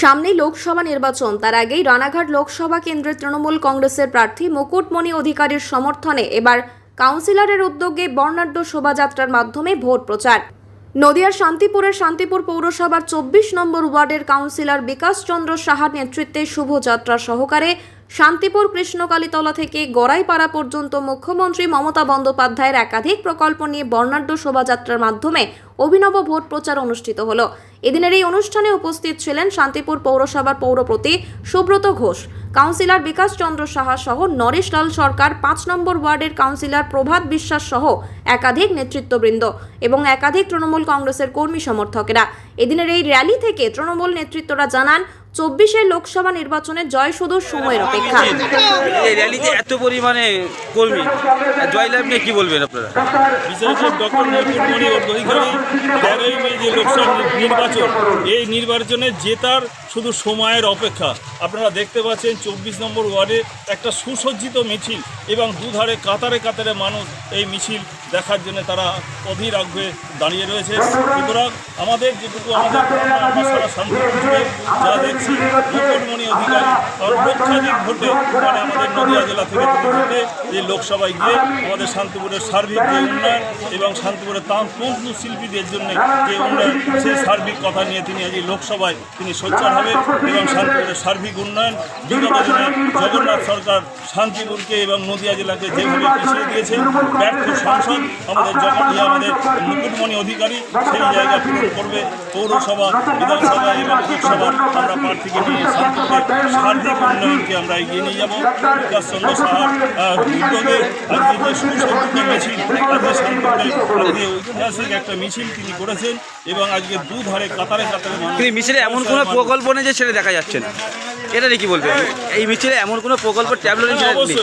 সামনেই লোকসভা নির্বাচন, তার আগেই রানাঘাট লোকসভা কেন্দ্রের তৃণমূল কংগ্রেসের প্রার্থী মুকুটমণি অধিকারীর সমর্থনে এবার কাউন্সিলরের উদ্যোগে বর্ণাঢ্য শোভাযাত্রার মাধ্যমে ভোট প্রচার। নদিয়ার শান্তিপুরের শান্তিপুর পৌরসভার 24 নম্বর ওয়ার্ডের কাউন্সিলর বিকাশ চন্দ্র সাহার নেতৃত্বে শুভযাত্রা সহকারে শান্তিপুর কৃষ্ণকালীতলা থেকে গড়াইপাড়া পর্যন্ত মুখ্যমন্ত্রী মমতা বন্দ্যোপাধ্যায়ের একাধিক প্রকল্প নিয়ে বর্ণাঢ্য শোভাযাত্রার মাধ্যমে অভিনব ভোট প্রচার অনুষ্ঠিত হলো। এদিনের এই অনুষ্ঠানে উপস্থিত ছিলেন শান্তিপুর পৌরসভার পৌরপতি সুব্রত ঘোষ, কাউন্সিলর বিকাশ চন্দ্র সাহা সহ নরেশ লাল সরকার, 5 নম্বর ওয়ার্ডের কাউন্সিলর প্রভাত বিশ্বাস সহ একাধিক নেতৃত্ববৃন্দ এবং একাধিক তৃণমূল কংগ্রেসের কর্মী সমর্থকেরা। এদিনের এই র্যালি থেকে তৃণমূল নেতৃত্বরা জানান 24 লোকসভা নির্বাচনে জয় শুধু সময়ের অপেক্ষা। এই র্যালিতে এত পরিমাণে কর্মী জয়লাভ নিয়ে কি বলবেন আপনারা? বিশেষ করে ডক্টর মুকুটমণি অধিকারী 13ই মে যে লোকসভা নির্বাচন, এই নির্বাচনে জেতার শুধু সময়ের অপেক্ষা। আপনারা দেখতে পাচ্ছেন 24 নম্বর ওয়ার্ডে একটা সুসজ্জিত মিছিল এবং দুধারে কাতারে কাতারে মানুষ এই মিছিল দেখার জন্য তারা অধীর আগ্রহে দাঁড়িয়ে রয়েছে। সুতরাং আমাদের যেটুকু আমরা সারা শান্তিপুর জুড়ে যা দেখছি, মুকুটমণি অধিকারী লক্ষাধিক ভোটে আমাদের নদিয়া জেলা থেকে ভোটে এই লোকসভায় গিয়ে আমাদের শান্তিপুরের সার্বিক যে উন্নয়ন এবং শান্তিপুরের তন্তু শিল্পীদের জন্য যে উন্নয়ন, সেই সার্বিক কথা নিয়ে তিনি আজ এই লোকসভায় তিনি সোচ্চার হবেন এবং শান্তিপুরের সার্বিক উন্নয়ন বিগত দিনে জগন্নাথ সরকার শান্তিপুরকে এবং নদিয়া জেলাকে যেভাবে পিছিয়ে দিয়েছে, ব্যর্থ সংসদ আমাদের আমাদের মুকুটমণি অধিকারী সেই জায়গা পূরণ করবে। পৌরসভা, বিধানসভা এবং লোকসভা আমরা প্রার্থীকে নিয়ে শান্তিপুরের সার্বিক উন্নয়নকে আমরা এগিয়ে নিয়ে যাব। বিকাশ চন্দ্র সাহার উদ্যোগে আজকে যে সুসজ্জিত মিছিল, আজকে শান্তিপুরে আজকে ঐতিহাসিক একটা মিছিল তিনি করেছেন এবং আজকে দুধারে কাতারে কাতারে মিছিলে এমন কোনো প্রকল্প নেই যে সেটা দেখা যাচ্ছে না, এটা কি বলবেন? এই মিছিলে এমন কোনো প্রকল্প ট্যাবলেট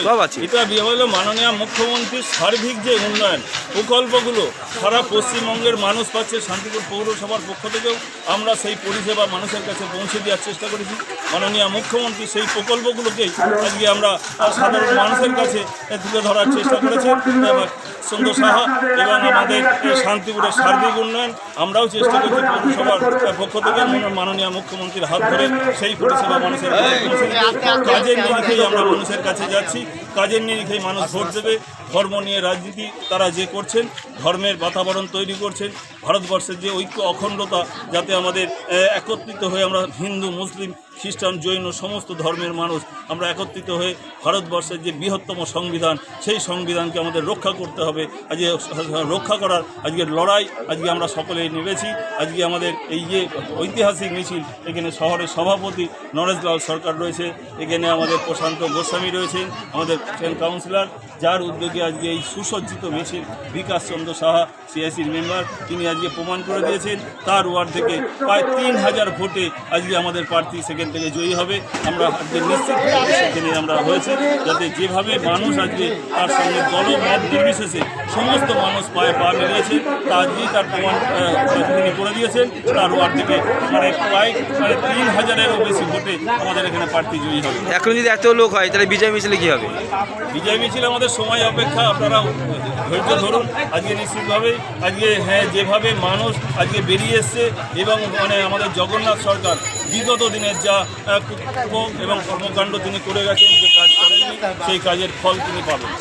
সব আছে। এটা হলো মাননীয় মুখ্যমন্ত্রীর সার্বিক যে উন্নয়ন প্রকল্পগুলো সারা পশ্চিমবঙ্গের মানুষ পাচ্ছে। শান্তিপুর পৌরসভার পক্ষ থেকেও আমরা সেই পরিষেবা মানুষের কাছে পৌঁছে দেওয়ার চেষ্টা করেছি। মাননীয় মুখ্যমন্ত্রী সেই প্রকল্পগুলোকেই আজকে আমরা সাধারণ মানুষের কাছে তুলে ধরার চেষ্টা করেছেন। চন্দ্র সাহা এবং আমাদের শান্তিপুরের সার্বিক উন্নয়ন আমরাও চেষ্টা করছি পৌরসভার পক্ষ থেকে মাননীয় মুখ্যমন্ত্রীর হাত ধরে সেই পরিষেবা মানুষের কাছে পৌঁছে দিতে। কাজের নিরিখেই আমরা মানুষের কাছে যাচ্ছি, কাজের নিরিখেই মানুষ ভোট দেবে। ধর্ম নিয়ে রাজনীতি তারা যে করছেন, ধর্মের বাতাবরণ তৈরি করছেন, ভারতবর্ষের যে ঐক্য অখণ্ডতা যাতে আমাদের একত্রিত হয়ে আমরা হিন্দু, মুসলিম, খ্রিস্টান, জৈন সমস্ত ধর্মের মানুষ আমরা একত্রিত হয়ে ভারতবর্ষের যে বৃহত্তম সংবিধান, সেই সংবিধানকে আমাদের রক্ষা করতে হবে। আজকে রক্ষা করার আজকের লড়াই আজকে আমরা সকলেই নেমেছি। আজকে আমাদের এই যে ঐতিহাসিক মিছিল, এখানে শহরের সভাপতি নরেশ লাল সরকার রয়েছে, এখানে আমাদের প্রশান্ত গোস্বামী রয়েছেন, আমাদের কাউন্সিলর, যার উদ্যোগে আজকে এই সুসজ্জিত মিছিল বিকাশ চন্দ্র সাহা সিআইসির মেম্বার, তিনি আজকে প্রমাণ করে দিয়েছেন তার ওয়ার্ড থেকে প্রায় 3000 ভোটে আজকে আমাদের প্রার্থী সেখান থেকে জয়ী হবে। আমরা আজকে নিশ্চিত সেখানে আমরা হয়েছে, যাতে যেভাবে মানুষ আজকে তার সঙ্গে দলমত নির্বিশেষে সমস্ত মানুষ পায়ে পা মিলিয়েছে, তা আজকেই তার প্রমাণ তিনি করে দিয়েছেন। তার ওয়ার্ড থেকে প্রায় 3000-এরও বেশি ভোটে আমাদের এখানে প্রার্থী জয়ী হবে। এখন যদি এত লোক হয় তাহলে বিজয় মিছিলে কী হবে? বিজয় মিছিল আমাদের সময় অপেক্ষা, আপনারা ধৈর্য ধরুন। আজকে নিশ্চিতভাবে আজকে যেভাবে মানুষ আজকে বেরিয়ে এসছে এবং আমাদের জগন্নাথ সরকার বিগত দিনের যা এবং কর্মকাণ্ড তিনি করে গেছেন, যে কাজ করেননি সেই কাজের ফল তিনি পাবেন।